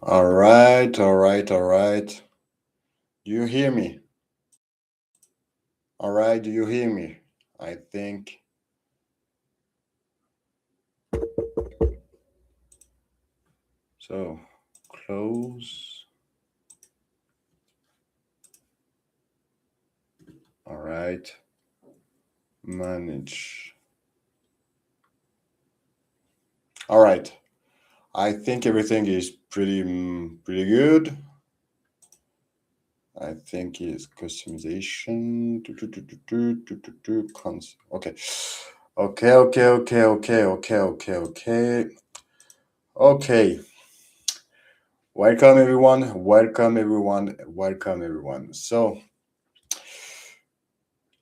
All right, all right, all right. Do you hear me? All right, do you hear me? I think so. Close. All right. Manage. All right. I think everything is pretty good. I think it's customization. Okay. Okay. Okay. Welcome everyone. Welcome everyone. Welcome everyone. So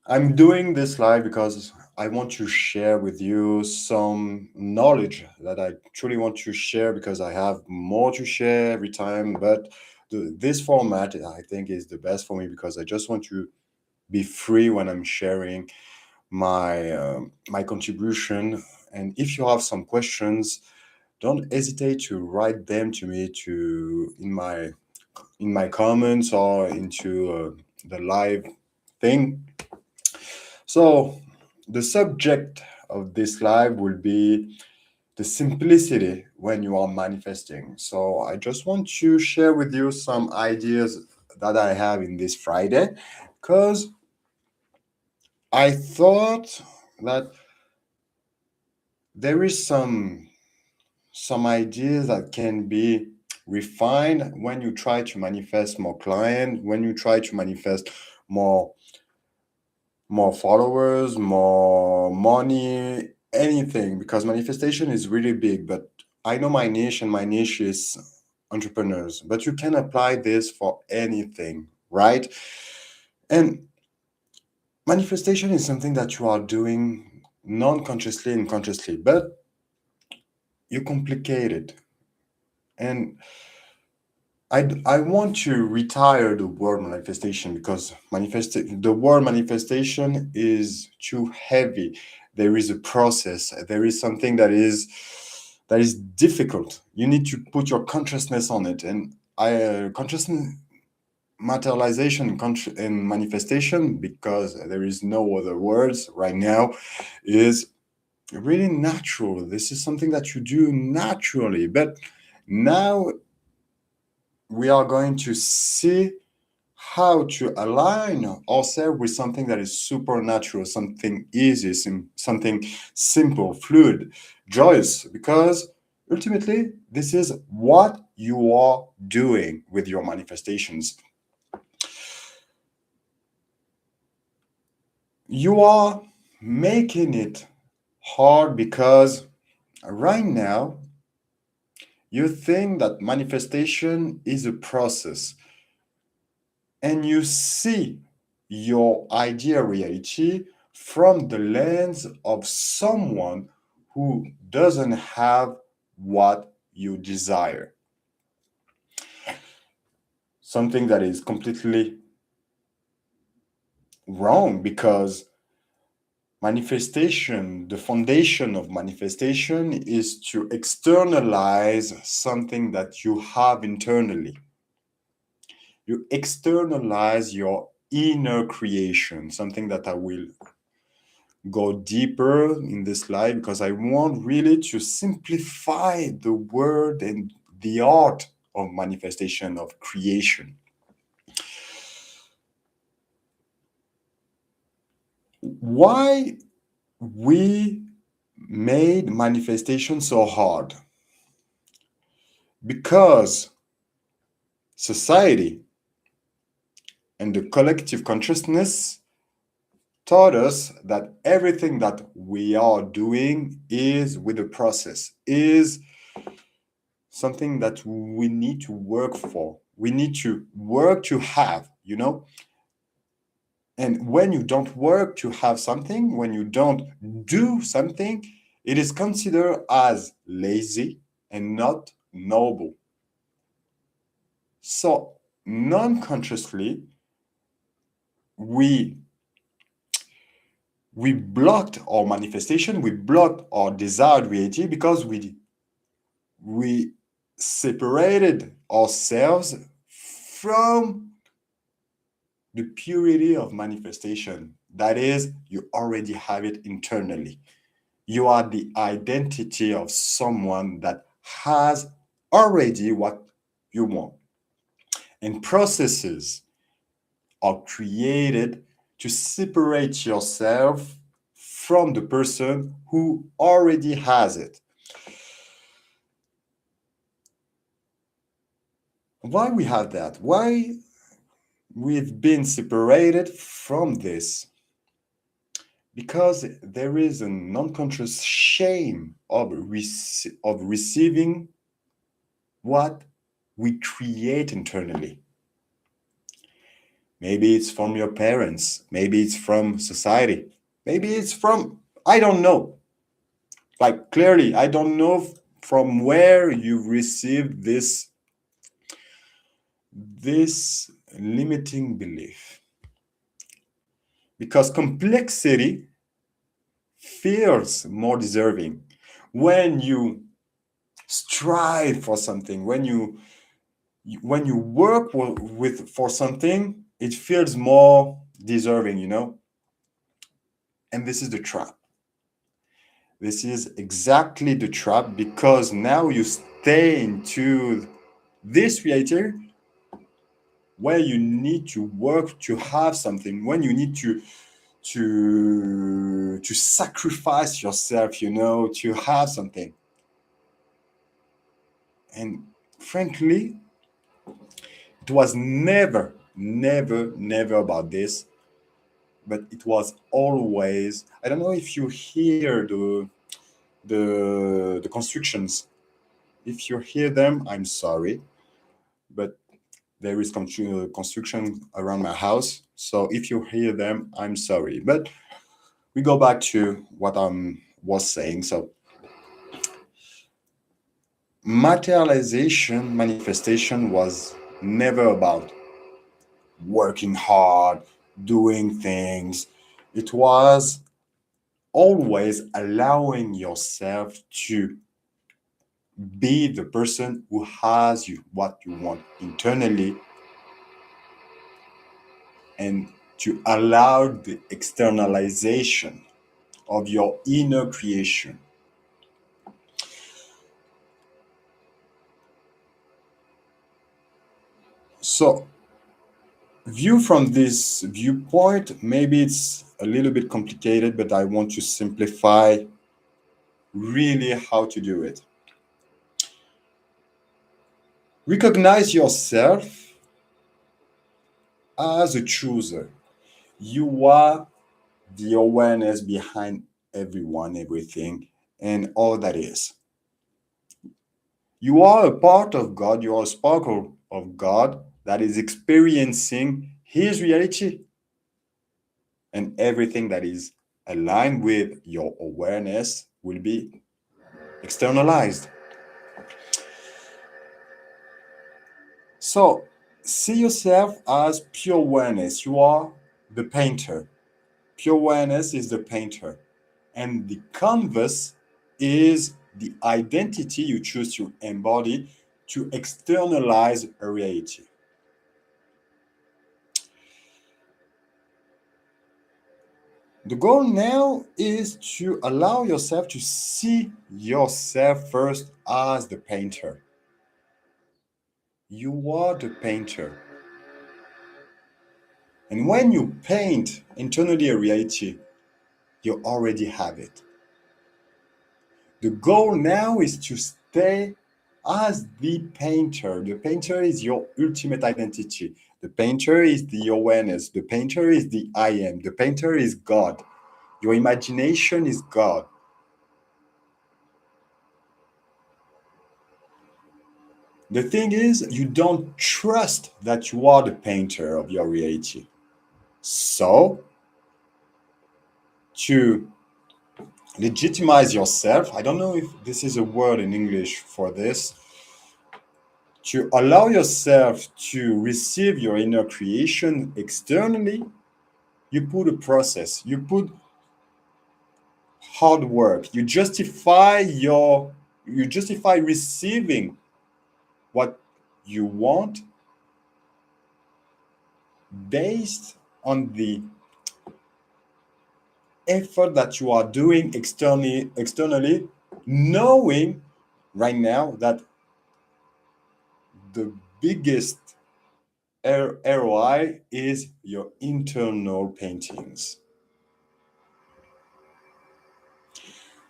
I'm doing this live because I want to share with you some knowledge that I truly want to share because I have more to share every time. But this format, I think, is the best for me because I just want to be free when I'm sharing my contribution. And if you have some questions, don't hesitate to write them to me in my comments or into the live thing. So, the subject of this live will be the simplicity when you are manifesting. So, I just want to share with you some ideas that I have in this Friday because I thought that there is some ideas that can be refined when you try to manifest more clients, when you try to manifest more more followers, more money, anything, because manifestation is really big. But I know my niche, and my niche is entrepreneurs. But you can apply this for anything, right? And manifestation is something that you are doing non-consciously and consciously, but you complicate it. And I want to retire the word manifestation because the word manifestation is too heavy. There is a process. There is something that is difficult. You need to put your consciousness on it, and consciousness materialization and manifestation, because there is no other words right now, is really natural. This is something that you do naturally, but now we are going to see how to align ourselves with something that is supernatural, something easy, something simple, fluid, joyous, because ultimately, this is what you are doing with your manifestations. You are making it hard because right now you think that manifestation is a process, and you see your idea reality from the lens of someone who doesn't have what you desire. Something that is completely wrong, because the foundation of manifestation is to externalize something that you have internally. You externalize your inner creation, something that I will go deeper in this live, because I want really to simplify the word and the art of manifestation, of creation. Why we made manifestation so hard? Because society and the collective consciousness taught us that everything that we are doing is with a process, is something that we need to work for. We need to work to have. And when you don't work to have something, when you don't do something, it is considered as lazy and not noble. So, non consciously, we we blocked our manifestation, we blocked our desired reality, because we separated ourselves from the purity of manifestation. That is, you already have it internally. You are the identity of someone that has already what you want. And processes are created to separate yourself from the person who already has it. Why we have that? Why we've been separated from this? Because there is an unconscious shame of receiving what we create internally. Maybe it's from your parents. Maybe it's from society. Maybe it's from, I don't know. Like clearly, I don't know from where you received this limiting belief. Because complexity feels more deserving. When you strive for something, when you work with for something, it feels more deserving, And this is the trap. This is exactly the trap, because now you stay into this reality where you need to work to have something, when you need to sacrifice yourself, to have something. And frankly, it was never about this, but it was always, I don't know if you hear the constructions. If you hear them, I'm sorry, but there is construction around my house. So if you hear them, I'm sorry. But we go back to what I was saying. So manifestation was never about working hard, doing things. It was always allowing yourself to be the person who has what you want internally, and to allow the externalization of your inner creation. So, view from this viewpoint, maybe it's a little bit complicated, but I want to simplify really how to do it. Recognize yourself as a chooser. You are the awareness behind everyone, everything, and all that is. You are a part of God, you are a sparkle of God that is experiencing His reality. And everything that is aligned with your awareness will be externalized. So, see yourself as pure awareness. You are the painter. Pure awareness is the painter. And the canvas is the identity you choose to embody to externalize a reality. The goal now is to allow yourself to see yourself first as the painter. You are the painter. And when you paint internally a reality, you already have it. The goal now is to stay as the painter. The painter is your ultimate identity. The painter is the awareness. The painter is the I am. The painter is God. Your imagination is God. The thing is, you don't trust that you are the painter of your reality. So, to legitimize yourself, I don't know if this is a word in English for this, to allow yourself to receive your inner creation externally, you put a process, you put hard work, you justify receiving what you want based on the effort that you are doing externally, knowing right now that the biggest ROI is your internal paintings.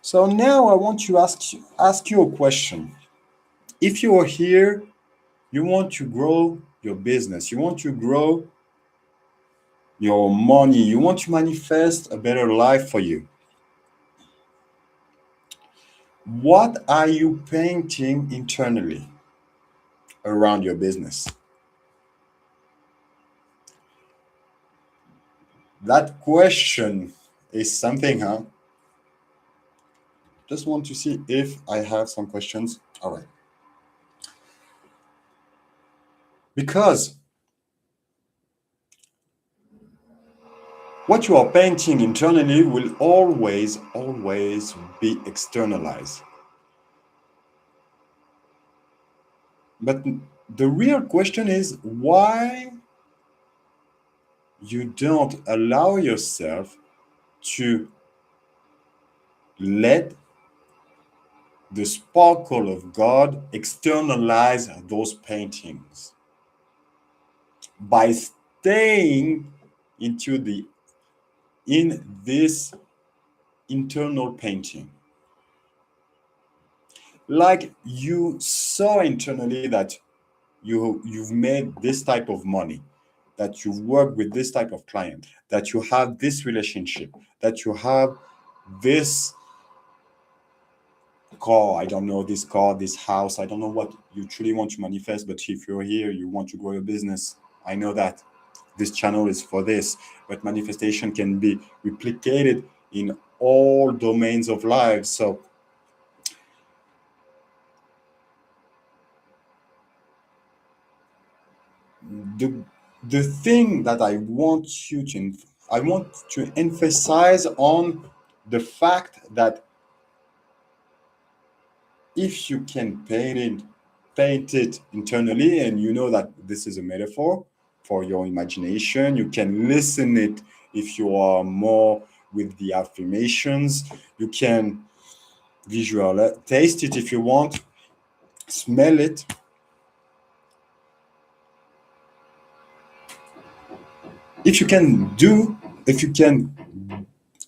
So now I want to ask you a question. If you are here, you want to grow your business, you want to grow your money, you want to manifest a better life for you. What are you painting internally around your business? That question is something, huh? Just want to see if I have some questions. All right. Because what you are painting internally will always be externalized. But the real question is why you don't allow yourself to let the sparkle of God externalize those paintings by staying in this internal painting. Like you saw internally that you've made this type of money, that you've worked with this type of client, that you have this relationship, that you have this car, I don't know, this car, this house, I don't know what you truly want to manifest, but if you're here, you want to grow your business, I know that this channel is for this, but manifestation can be replicated in all domains of life. So the thing that I want to emphasize on the fact that if you can paint it internally, and you know that this is a metaphor for your imagination, you can listen it if you are more with the affirmations, you can visualize, taste it if you want, smell it. If you can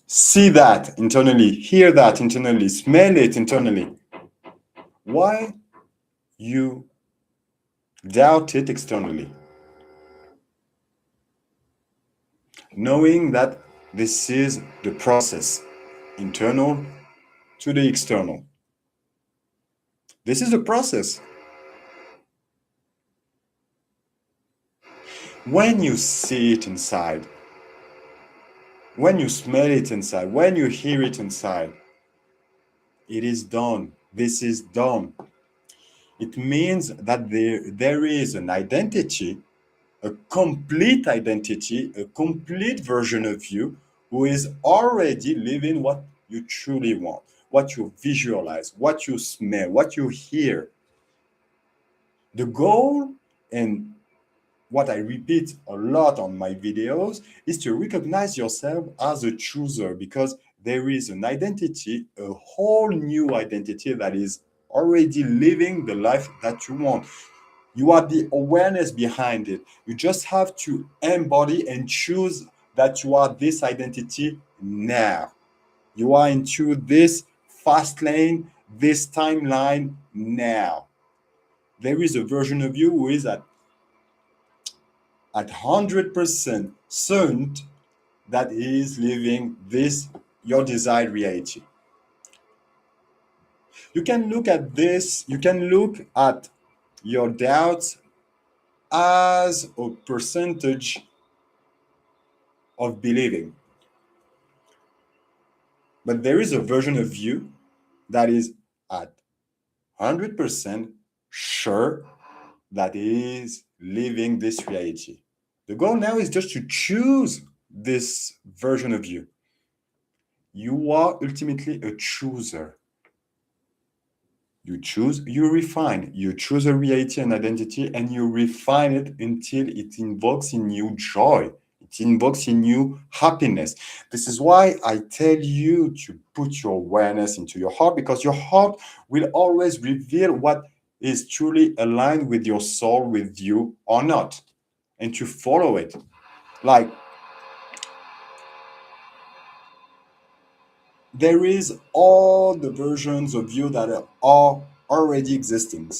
see that internally, hear that internally, smell it internally, why you doubt it externally? Knowing that this is the process, internal to the external. This is the process. When you see it inside, when you smell it inside, when you hear it inside, it is done. This is done. It means that there is an identity, a complete identity, a complete version of you who is already living what you truly want, what you visualize, what you smell, what you hear. The goal, and what I repeat a lot on my videos, is to recognize yourself as a chooser, because there is an identity, a whole new identity that is already living the life that you want. You are the awareness behind it. You just have to embody and choose that you are this identity now. You are into this fast lane, this timeline now. There is a version of you who is at 100% certain that he is living this, your desired reality. You can look at this, you can look at your doubts as a percentage of believing. But there is a version of you that is at 100% sure that he is living this reality. The goal now is just to choose this version of you. You are ultimately a chooser. You choose, you refine. You choose a reality and identity, and you refine it until it invokes in you joy. It invokes in you happiness. This is why I tell you to put your awareness into your heart, because your heart will always reveal what is truly aligned with your soul, with you or not, and to follow it. Like, there is all the versions of you that are already existing.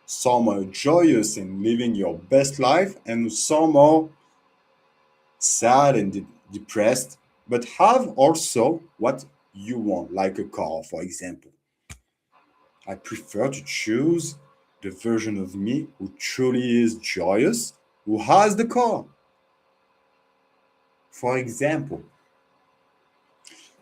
Some are joyous in living your best life, and some are sad and depressed, but have also what you want, like a car, for example. I prefer to choose the version of me who truly is joyous, who has the car, for example.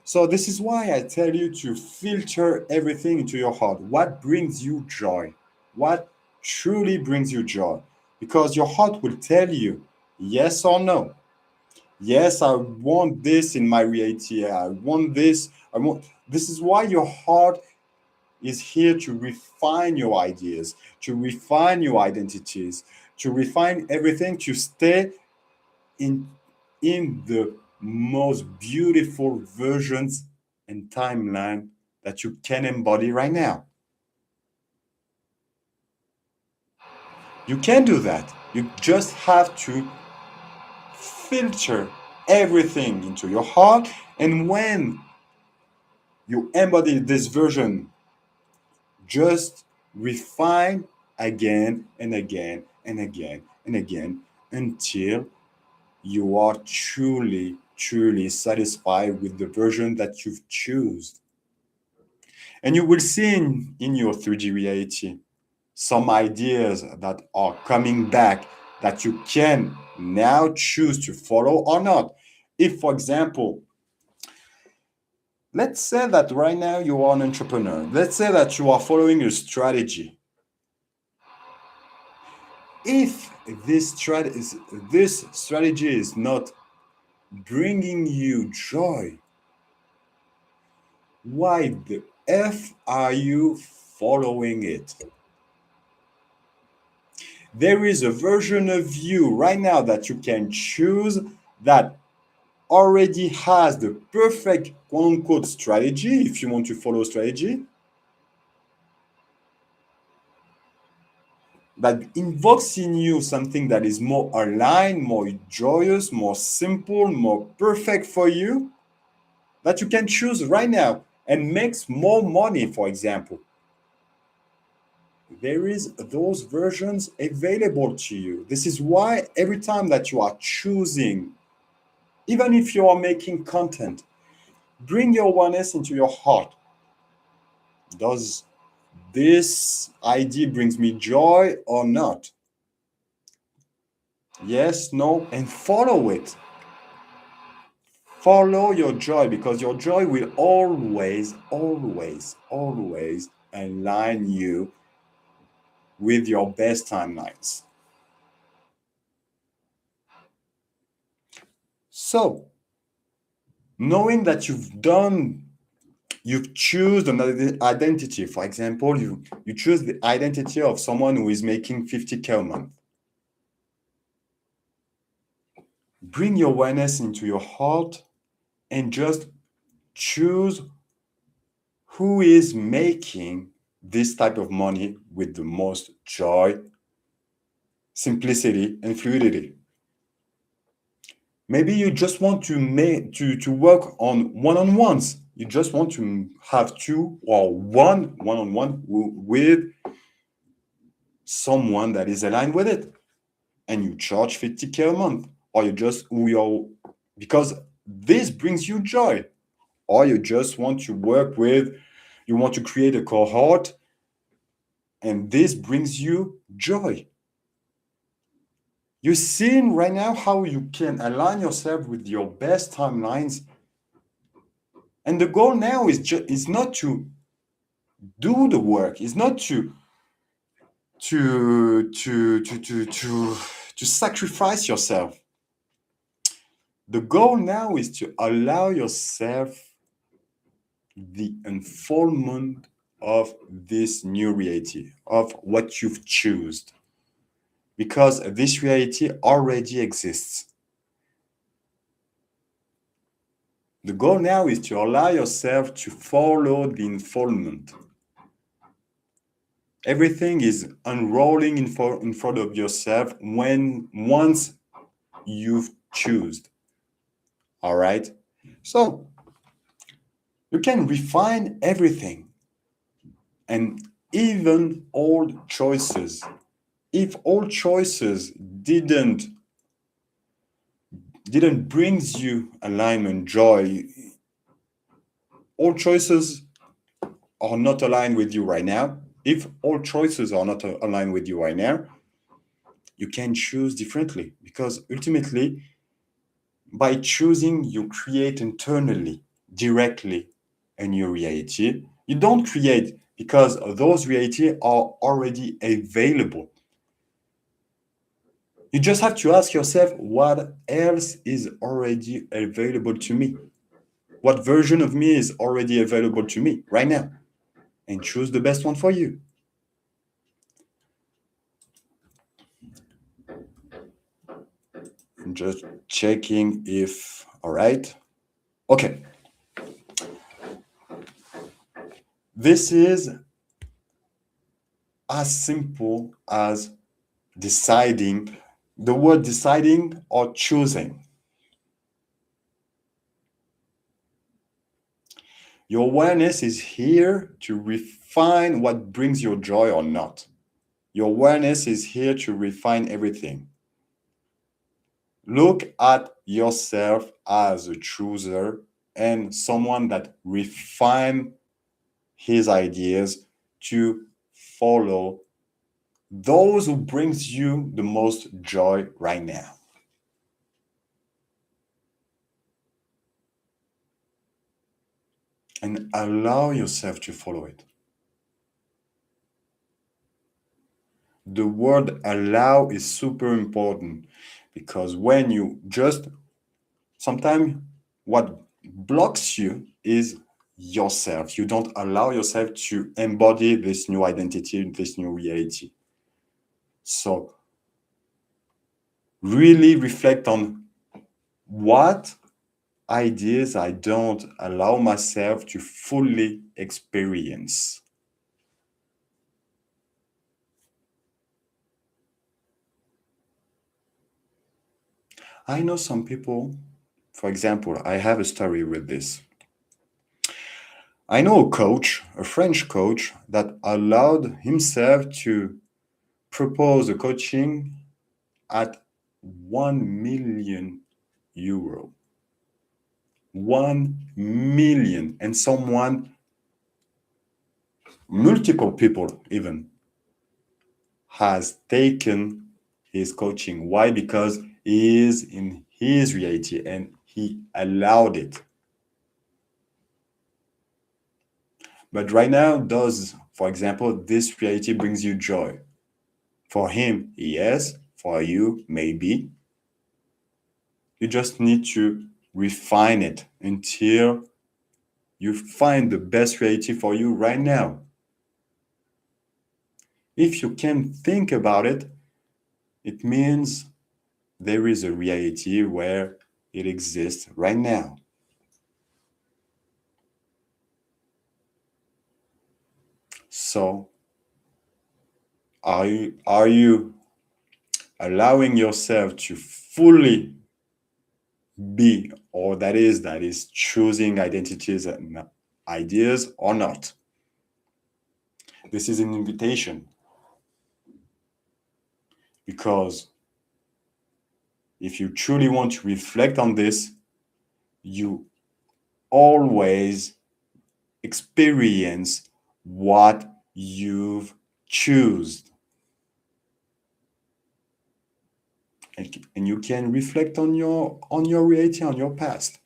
So, this is why I tell you to filter everything into your heart. What brings you joy? What truly brings you joy? Because your heart will tell you yes or no. Yes, I want this in my reality. I want this. I want. This is why your heart is here to refine your ideas, to refine your identities, to refine everything, to stay in the most beautiful versions and timeline that you can embody right now. You can do that. You just have to filter everything into your heart, and when you embody this version, just refine again and again and again and again until you are truly satisfied with the version that you've chosen. And you will see in your 3D reality some ideas that are coming back that you can now choose to follow or not. If, for example, let's say that right now you are an entrepreneur, let's say that you are following a strategy. If this strategy is not bringing you joy, why the F are you following it? There is a version of you right now that you can choose that already has the perfect quote unquote strategy if you want to follow strategy that invokes in you something that is more aligned, more joyous, more simple, more perfect for you, that you can choose right now and makes more money, for example. There is those versions available to you. This is why every time that you are choosing, even if you are making content, bring your awareness into your heart. Does this idea brings me joy or not? Yes, no, and follow it. Follow your joy, because your joy will always align you with your best timelines. So, knowing that you've chosen an identity. For example, you choose the identity of someone who is making 50K a month. Bring your awareness into your heart and just choose who is making this type of money with the most joy, simplicity, and fluidity. Maybe you just want to work on one-on-ones. You just want to have two or one-on-one with someone that is aligned with it, and you charge 50K a month, or because this brings you joy, or you just want to you want to create a cohort, and this brings you joy. You're seeing right now how you can align yourself with your best timelines. And the goal now is not to do the work, is not to sacrifice yourself. The goal now is to allow yourself the unfoldment of this new reality, of what you've chosen, because this reality already exists. The goal now is to allow yourself to follow the unfoldment. Everything is unrolling in front of yourself once you've chosen. All right? So you can refine everything, and even old choices. If old choices didn't brings you alignment, joy, all choices are not aligned with you right now. If all choices are not aligned with you right now, you can choose differently, because ultimately, by choosing, you create internally, directly, a new reality. You don't create because those realities are already available. You just have to ask yourself, what else is already available to me? What version of me is already available to me right now? And choose the best one for you. I'm just checking if, all right. Okay. This is as simple as deciding, the word deciding or choosing. Your awareness is here to refine what brings you joy or not. Your awareness is here to refine everything. Look at yourself as a chooser and someone that refine his ideas to follow those who brings you the most joy right now. And allow yourself to follow it. The word allow is super important, because when you just, sometimes what blocks you is yourself. You don't allow yourself to embody this new identity, this new reality. So really reflect on what ideas I don't allow myself to fully experience. I know some people, for example, I have a story with this. I know a coach, a French coach, that allowed himself to propose a coaching at 1 million euro. 1 million. And someone, multiple people even, has taken his coaching. Why? Because he is in his reality and he allowed it. But right now, does, for example, this reality brings you joy? For him, yes. For you, maybe. You just need to refine it until you find the best reality for you right now. If you can think about it, it means there is a reality where it exists right now. So, are you allowing yourself to fully be, or that is choosing identities and ideas or not? This is an invitation, because if you truly want to reflect on this, you always experience what you've chosen. And you can reflect on your reality, on your past.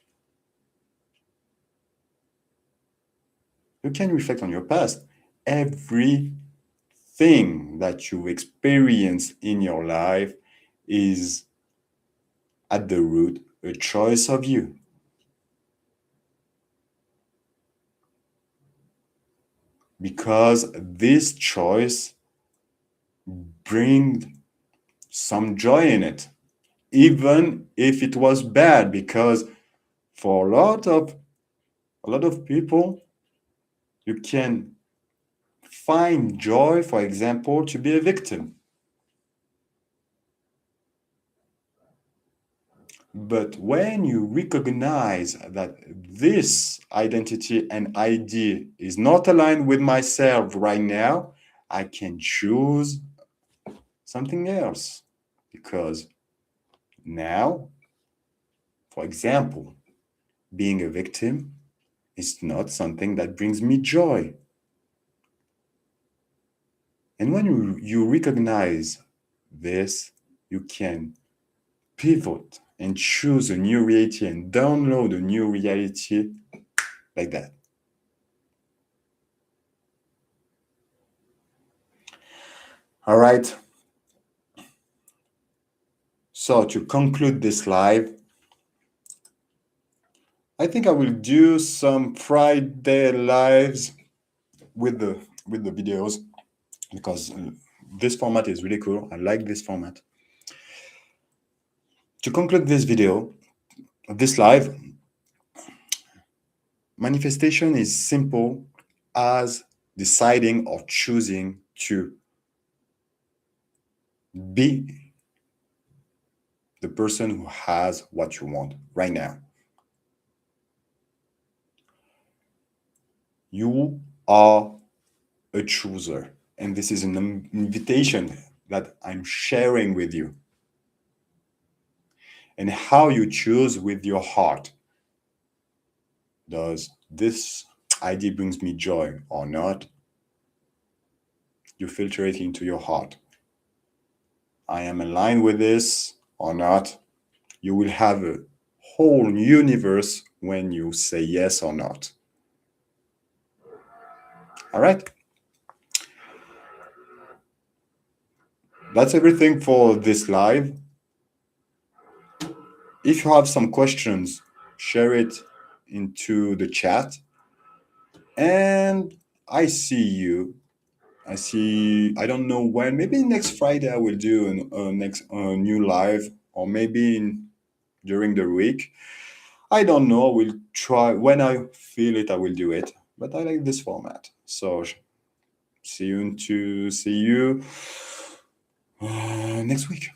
You can reflect on your past. Everything that you experience in your life is at the root a choice of you. because this choice brings some joy in it, even if it was bad, because for a lot of people, you can find joy, for example, to be a victim. But when you recognize that this identity and idea is not aligned with myself right now, I can choose something else. Because now, for example, being a victim is not something that brings me joy. And when you recognize this, you can pivot and choose a new reality and download a new reality like that. All right. So to conclude this live, I think I will do some Friday lives with the videos, because this format is really cool. I like this format. To conclude this video, this live, manifestation is simple as deciding or choosing to be the person who has what you want right now. You are a chooser, and this is an invitation that I'm sharing with you. And how you choose with your heart. Does this idea brings me joy or not? You filter it into your heart. I am aligned with this or not? You will have a whole universe when you say yes or not. All right. That's everything for this live. If you have some questions, share it into the chat. And I see you. I don't know when, maybe next Friday I will do a new live, or maybe during the week. I don't know. I will try. When I feel it, I will do it. But I like this format. So see you next week.